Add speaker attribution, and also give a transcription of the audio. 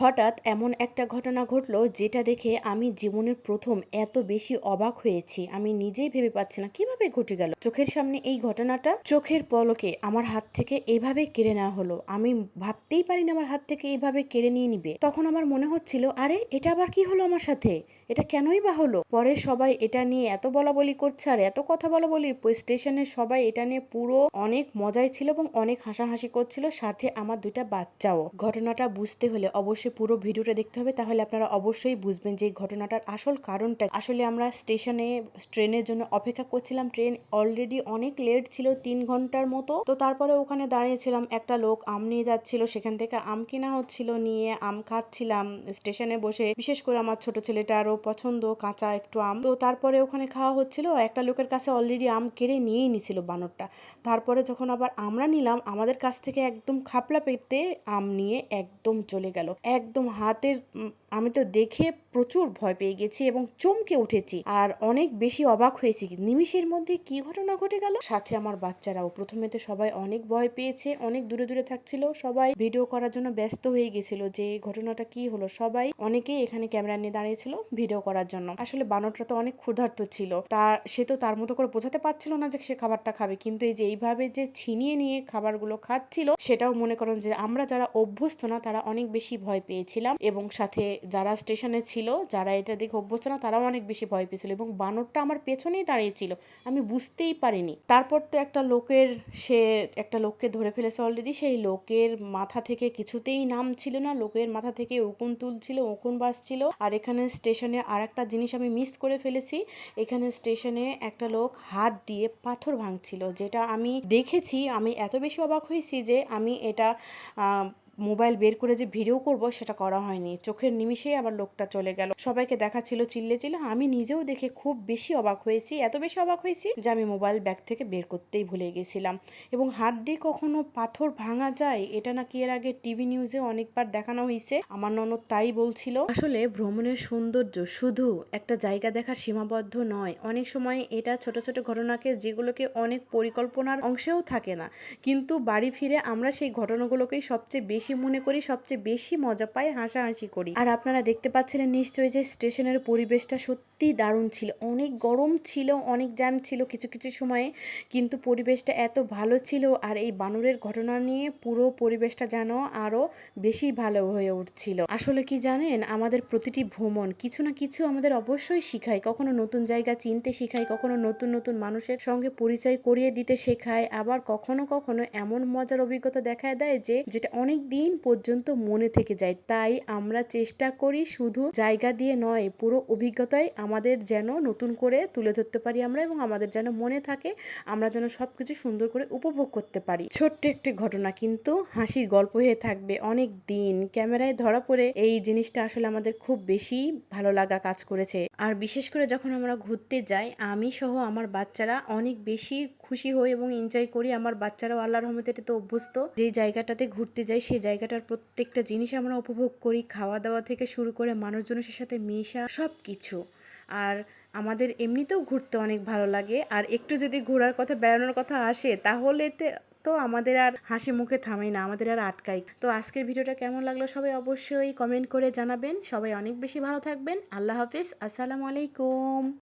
Speaker 1: হঠাৎ এমন একটা ঘটনা ঘটলো যেটা দেখে আমি জীবনের প্রথম এত বেশি অবাক হয়েছি। আমি নিজেই ভেবে পাচ্ছি না কিভাবে ঘটে গেল। চোখের সামনে এই ঘটনাটা চোখের পলকে আমার হাত থেকে এইভাবে কেড়ে নেওয়া হলো। আমি ভাবতেই পারিনি আমার হাত থেকে এইভাবে কেড়ে নিয়ে নিবে। তখন আমার মনে হচ্ছিল, আরে এটা আবার কি হলো আমার সাথে, এটা কেনই বা হলো। পরে সবাই এটা নিয়ে এত বলাবলি করছে আর এত কথা বলাবলি, স্টেশনের সবাই এটা নিয়ে পুরো অনেক মজাই ছিল এবং অনেক হাসাহাসি করছিল, সাথে আমার দুইটা বাচ্চাও। ঘটনাটা বুঝতে হলে অবশ্যই পুরো ভিডিওটা দেখতে হবে, তাহলে আপনারা অবশ্যই বুঝবেন যে এই ঘটনাটার আসল কারণটা। আসলে আমরা স্টেশনে ট্রেনের জন্য অপেক্ষা করছিলাম। ট্রেন অলরেডি অনেক লেট ছিল, 3 ঘন্টার মতো। তো তারপরে ওখানে দাঁড়িয়েছিলাম, একটা লোক আম নিয়ে যাচ্ছিল, সেখান থেকে আম কিনা হচ্ছিল, নিয়ে আম খাচ্ছিলাম স্টেশনে বসে। বিশেষ করে আমার ছোট ছেলেটারও পছন্দ কাঁচা একটু আম, তো তারপরে ওখানে খাওয়া হচ্ছিল। একটা লোকের কাছে অলরেডি আম কেড়ে নিয়েই নিছিল বানরটা। তারপরে যখন আবার আমরা নিলাম, আমাদের কাছ থেকে একদম খাপলা পেতে আম নিয়ে একদম চলে গেল। একদম হাতের আমি তো দেখে প্রচুর ভয় পেয়ে গেছি এবং চমকে উঠেছি আর অনেক বেশি অবাক হয়েছি, নিমিষের মধ্যে কি ঘটনা ঘটে গেল। সাথে আমার বাচ্চারাও। প্রথমে তো সবাই অনেক ভয় পেয়েছে, অনেক দূরে দূরে থাকছিল, সবাই ভিডিও করার জন্য ব্যস্ত হয়ে গেছিল যে ঘটনাটা কি হলো। সবাই অনেকেই এখানে ক্যামেরা নিয়ে দাঁড়িয়েছিল ভিডিও করার জন্য। আসলে বানরটা তো অনেক ক্ষুধার্ত ছিল, সে তো তার মতো করে বোঝাতে পারছিল না যে সে খাবারটা খাবে, কিন্তু এই যে এইভাবে যে ছিনিয়ে নিয়ে খাবারগুলো খাচ্ছিল, সেটাও মনে করেন যে আমরা যারা অভ্যস্ত না তারা অনেক বেশি ভয় পেয়েছিলাম, এবং সাথে যারা স্টেশনে ছিল, যারা এটা দেখে অভ্যস্ত না, তারাও অনেক বেশি ভয় পেয়েছিল। এবং বানরটা আমার পেছনেই দাঁড়িয়েছিল, আমি বুঝতেই পারিনি। তারপর তো সে একটা লোককে ধরে ফেলেছে অলরেডি। সেই লোকের মাথা থেকে কিছুতেই নাম ছিল না, লোকের মাথা থেকে উকুন তুলছিল, উকুন বাসছিল। আর এখানে স্টেশনে আর একটা জিনিস আমি মিস করে ফেলেছি, এখানে স্টেশনে একটা লোক হাত দিয়ে পাথর ভাঙছিল, যেটা আমি দেখেছি। আমি এত বেশি অবাক হয়েছি যে আমি এটা মোবাইল বের করে যে ভিডিও করব সেটা করা হয়নি। চোখের নিমিষেই আবার লোকটা চলে গেল। সবাইকে দেখাচ্ছিল চিল্লে চিল্লে, আমি নিজেও দেখে খুব বেশি অবাক হয়েছি, এত বেশি অবাক হয়েছি যে আমি মোবাইল ব্যাগ থেকে বের করতেই ভুলে গেছিলাম। এবং হাত দিয়ে কখনো পাথর ভাঙা যায়, এটা নাকি এর আগে টিভি নিউজে অনেকবার দেখানো হয়েছে, আমার ননদ তাই বলছিল। আসলে ভ্রমণের সৌন্দর্য শুধু একটা জায়গা দেখার সীমাবদ্ধ নয়, অনেক সময় এটা ছোট ছোট ঘটনাকে, যেগুলোকে অনেক পরিকল্পনার অংশেও থাকে না, কিন্তু বাড়ি ফিরে আমরা সেই ঘটনাগুলোকেই সবচেয়ে বেশি মনে করি, সবচেয়ে বেশি মজা পাই, হাসাহাসি করি। আর আপনারা দেখতে পাচ্ছিলেন নিশ্চয়ই যে স্টেশনের পরিবেশটা সত্যি দারুণ ছিল। অনেক গরম ছিল, অনেক জ্যাম ছিল কিছু কিছু সময়ে, কিন্তু পরিবেশটা এত ভালো ছিল। আর এই বানরের ঘটনা নিয়ে পুরো পরিবেশটা যেন আরো বেশি ভালো হয়ে উঠছিল। আসলে কি জানেন, আমাদের প্রতিটি ভ্রমণ কিছু না কিছু আমাদের অবশ্যই শিখায়। কখনো নতুন জায়গা চিনতে শিখায়, কখনো নতুন নতুন মানুষের সঙ্গে পরিচয় করিয়ে দিতে শেখায়, আবার কখনো কখনো এমন মজার অভিজ্ঞতা দেখায় দেয় যেটা অনেক দিন পর্যন্ত মনে থেকে যায়। তাই আমরা চেষ্টা করি শুধু জায়গা দিয়ে নয়, পুরো অভিজ্ঞতাই আমাদের যেন নতুন করে তুলে ধরতে পারি আমরা, এবং আমাদের যেন মনে থাকে, আমরা যেন সবকিছু সুন্দর করে উপভোগ করতে পারি। ছোট্ট একটি ঘটনা কিন্তু হাসির গল্প হয়ে থাকবে অনেক দিন। ক্যামেরায় ধরা পড়ে এই জিনিসটা আসলে আমাদের খুব বেশি ভালো লাগা কাজ করেছে। আর বিশেষ করে যখন আমরা ঘুরতে যাই, আমি সহ আমার বাচ্চারা অনেক বেশি খুশি হই এবং এনজয় করি। আমার বাচ্চারাও আল্লাহর রহমতে এটাতে অভ্যস্ত। যেই জায়গাটাতে ঘুরতে যাই সেই জায়গাটার প্রত্যেকটা জিনিস আমরা উপভোগ করি, খাওয়া দাওয়া থেকে শুরু করে মানুষজনের সাথে মেশা সব কিছু। আর আমাদের এমনিতেও ঘুরতে অনেক ভালো লাগে। আর একটু যদি ঘোরার কথা, বেড়ানোর কথা আসে, তাহলে তো আমাদের আর হাসি মুখে থামেই না, আমাদের আর আটকাই। তো আজকের ভিডিওটা কেমন লাগলো সবাই অবশ্যই কমেন্ট করে জানাবেন। সবাই অনেক বেশি ভালো থাকবেন। আল্লাহ হাফিজ, আসসালামু আলাইকুম।